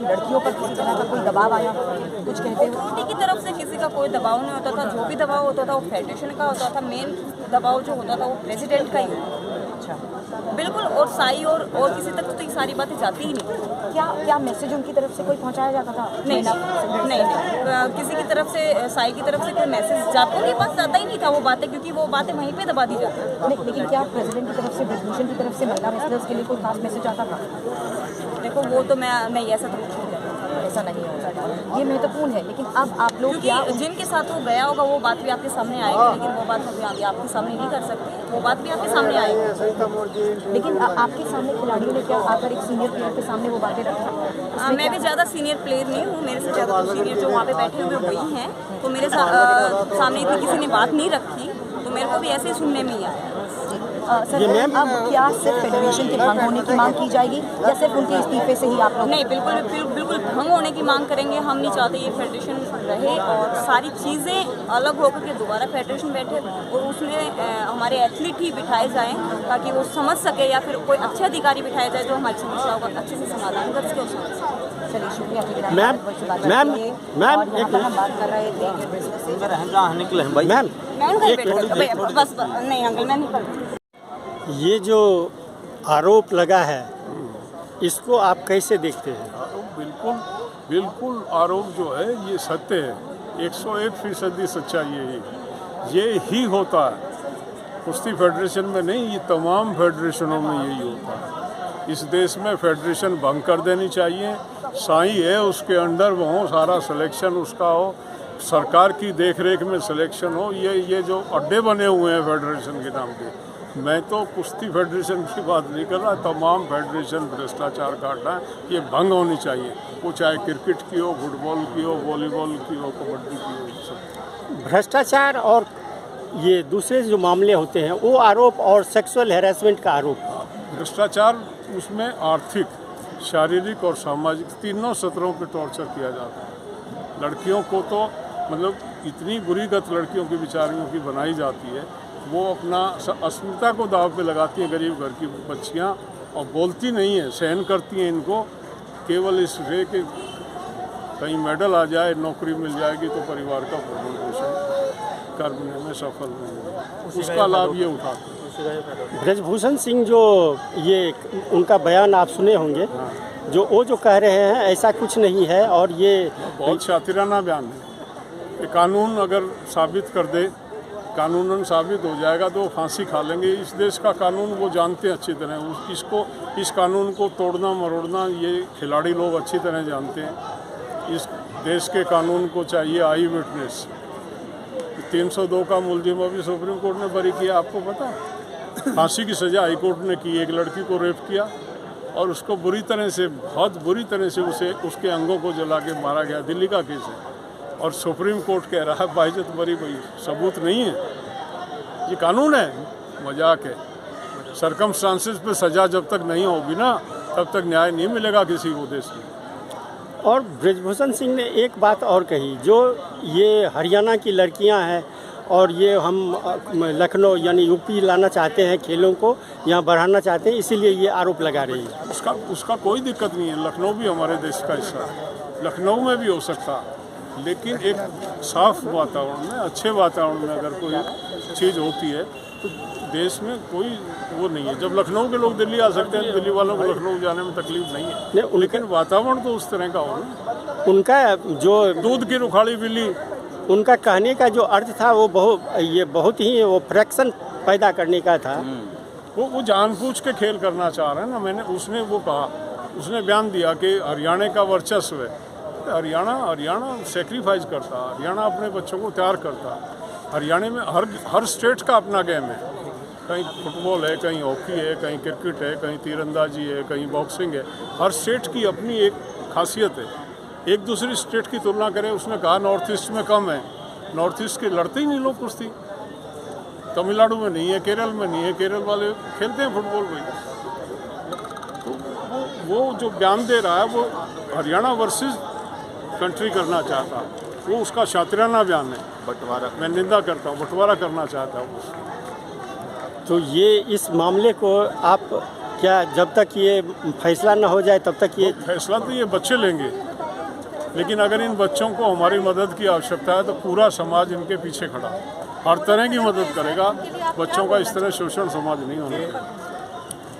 लड़कियों पर किसी तरह का कोई दबाव आया, कुछ कहते हो? किसी की तरफ से किसी का कोई दबाव नहीं होता था। जो भी दबाव होता था वो फेडरेशन का होता था। मेन दबाव जो होता था वो प्रेसिडेंट का ही होता था। अच्छा, बिल्कुल। और साई और किसी तक तो ये सारी बातें जाती ही नहीं। क्या मैसेज उनकी तरफ से कोई पहुंचाया जाता था? नहीं, किसी की तरफ से, साई की तरफ से कोई मैसेज जाता, उनके पास जाता ही नहीं था वो बातें, क्योंकि वो बातें वहीं पे दबा दी जाती है। लेकिन क्या प्रेसिडेंट की तरफ से, ब्रिजभूषण की तरफ से महिला रेसलर्स के लिए कोई खास मैसेज आता था? देखो वो तो मैं नहीं, ऐसा तो कुछ नहीं कहता। ऐसा नहीं होता था, ये महत्वपूर्ण है। लेकिन अब आप लोग क्योंकि जिनके साथ वो गया होगा वो बात भी आपके सामने आएगी, लेकिन वो बात अभी आपके सामने नहीं कर सकते। वो बात भी आपके सामने आएगी। लेकिन आपके सामने खिलाड़ियों ने क्या आकर एक सीनियर प्लेयर के सामने वो बातें रखी? मैं भी ज़्यादा सीनियर प्लेयर नहीं हूँ, मेरे से ज़्यादा सीनियर जो वहाँ पे बैठे हुए वही हैं। तो मेरे सामने इतनी किसी ने बात नहीं रखी, तो मेरे को भी ऐसे ही सुनने में ही आया। सर, अब क्या सिर्फ फेडरेशन के भंग होने की मांग की जाएगी या सिर्फ उनके इस्तीफे से ही आप लोग? नहीं, बिल्कुल भंग होने की मांग करेंगे। हम नहीं चाहते ये फेडरेशन रहे और सारी चीज़ें अलग होकर के दोबारा फेडरेशन बैठे और उसमें हमारे एथलीट ही बिठाए जाएं, ताकि वो समझ सके, या फिर कोई अच्छे अधिकारी बिठाए जाए जो हमारी समस्याओं का अच्छे से समाधान कर सके और समझ सके। चलिए, शुक्रिया। मैम हम बात कर रहे थे निकले हैं भाई। मैम बस नहीं अंकल, मैं नहीं करती। ये जो आरोप लगा है इसको आप कैसे देखते हैं? बिल्कुल आरोप जो है ये सत्य है, 101% सच्चाई है। ये ही होता है कुश्ती फेडरेशन में नहीं, ये तमाम फेडरेशनों में यही होता है। इस देश में फेडरेशन भंग कर देनी चाहिए। साई है उसके अंडर वो हो, सारा सिलेक्शन उसका हो, सरकार की देखरेख में सिलेक्शन हो। ये जो अड्डे बने हुए हैं फेडरेशन के नाम पे, मैं तो कुश्ती फेडरेशन की बात नहीं कर रहा, तमाम फेडरेशन भ्रष्टाचार का अड्डा है, ये भंग होनी चाहिए। वो चाहे क्रिकेट की हो, फुटबॉल की हो, वॉलीबॉल की हो, कबड्डी की हो, सब। भ्रष्टाचार और ये दूसरे जो मामले होते हैं वो आरोप और सेक्सुअल हैरेसमेंट का आरोप। भ्रष्टाचार उसमें आर्थिक, शारीरिक और सामाजिक तीनों सत्रों पे टॉर्चर किया जाता है। लड़कियों को तो मतलब इतनी बुरी गत लड़कियों की बेचारियों की बनाई जाती है, वो अपना अस्मिता को दाव पे लगाती हैं गरीब घर की बच्चियाँ, और बोलती नहीं है, सहन करती हैं इनको, केवल इस रे के कहीं मेडल आ जाए, नौकरी मिल जाएगी तो परिवार का भरण पोषण करने में सफल नहीं होगा, उसका लाभ ये उठाते हैं। ब्रजभूषण सिंह जो ये उनका बयान आप सुने होंगे, जो वो जो कह रहे हैं ऐसा कुछ नहीं है, और ये बहुत शातिराना बयान है। ये कानून अगर साबित कर दे, कानूनन साबित हो जाएगा तो फांसी खा लेंगे। इस देश का कानून वो जानते हैं अच्छी तरह, इस कानून को तोड़ना मरोड़ना ये खिलाड़ी लोग अच्छी तरह जानते हैं। इस देश के कानून को चाहिए आई विटनेस। 302 का मुलजिम अभी सुप्रीम कोर्ट ने बरी किया, आपको पता? फांसी की सज़ा हाई कोर्ट ने की। एक लड़की को रेप किया और उसको बुरी तरह से, बहुत बुरी तरह से उसके अंगों को जला के मारा गया। दिल्ली का केस है और सुप्रीम कोर्ट कह रहा है बाइज्जत बरी भाई, सबूत नहीं है। ये कानून है, मजाक है। सरकमस्टांसेस पे सज़ा जब तक नहीं होगी ना, तब तक न्याय नहीं मिलेगा किसी को देश में। और ब्रजभूषण सिंह ने एक बात और कही, जो ये हरियाणा की लड़कियां हैं और ये हम लखनऊ यानी यूपी लाना चाहते हैं, खेलों को यहाँ बढ़ाना चाहते हैं, इसीलिए ये आरोप लगा रही है। उसका कोई दिक्कत नहीं है। लखनऊ भी हमारे देश का हिस्सा है, लखनऊ में भी हो सकता है, लेकिन एक साफ वातावरण में, अच्छे वातावरण में अगर कोई चीज़ होती है तो देश में कोई वो नहीं है। जब लखनऊ के लोग दिल्ली आ सकते हैं, दिल्ली वालों को लखनऊ जाने में तकलीफ नहीं है, लेकिन वातावरण तो उस तरह का हो ना। उनका जो दूध की रुखाड़ी बिल्ली, उनका कहने का जो अर्थ था वो बहुत ही वो फ्रैक्शन पैदा करने का था। वो जानबूझ के खेल करना चाह रहे हैं ना। उसने वो कहा, उसने बयान दिया कि हरियाणा का वर्चस्व है। हरियाणा सेक्रीफाइस करता, हरियाणा अपने बच्चों को तैयार करता। हरियाणा में हर स्टेट का अपना गेम है। कहीं फुटबॉल है, कहीं हॉकी है, कहीं क्रिकेट है, कहीं तीरंदाजी है, कहीं बॉक्सिंग है। हर स्टेट की अपनी एक खासियत है। एक दूसरी स्टेट की तुलना करें, उसने कहा नॉर्थ ईस्ट में कम है। नॉर्थ ईस्ट के लड़ते ही नहीं लोग कुश्ती। तमिलनाडु में नहीं है, केरल में नहीं है, केरल वाले खेलते हैं फुटबॉल भाई। तो वो जो बयान दे रहा है वो हरियाणा वर्सेस कंट्री करना चाहता है, वो उसका शातिराना बयान है। बंटवारा मैं निंदा करता हूँ, बंटवारा करना चाहता हूँ। तो ये इस मामले को आप क्या जब तक ये फैसला न हो जाए तब तक ये फैसला तो ये बच्चे लेंगे, लेकिन अगर इन बच्चों को हमारी मदद की आवश्यकता है तो पूरा समाज इनके पीछे खड़ा है, हर तरह की मदद करेगा। बच्चों का इस तरह शोषण समाज नहीं होने देगा।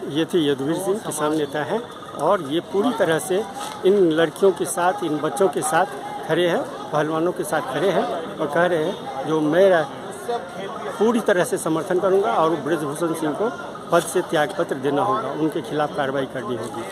ये थे यदुवीर सिंह, किसान नेता हैं, और ये पूरी तरह से इन लड़कियों के साथ, इन बच्चों के साथ खड़े हैं, पहलवानों के साथ खड़े हैं और कह रहे हैं जो मैं पूरी तरह से समर्थन करूंगा और ब्रजभूषण सिंह को पद से त्यागपत्र देना होगा, उनके खिलाफ कार्रवाई करनी होगी।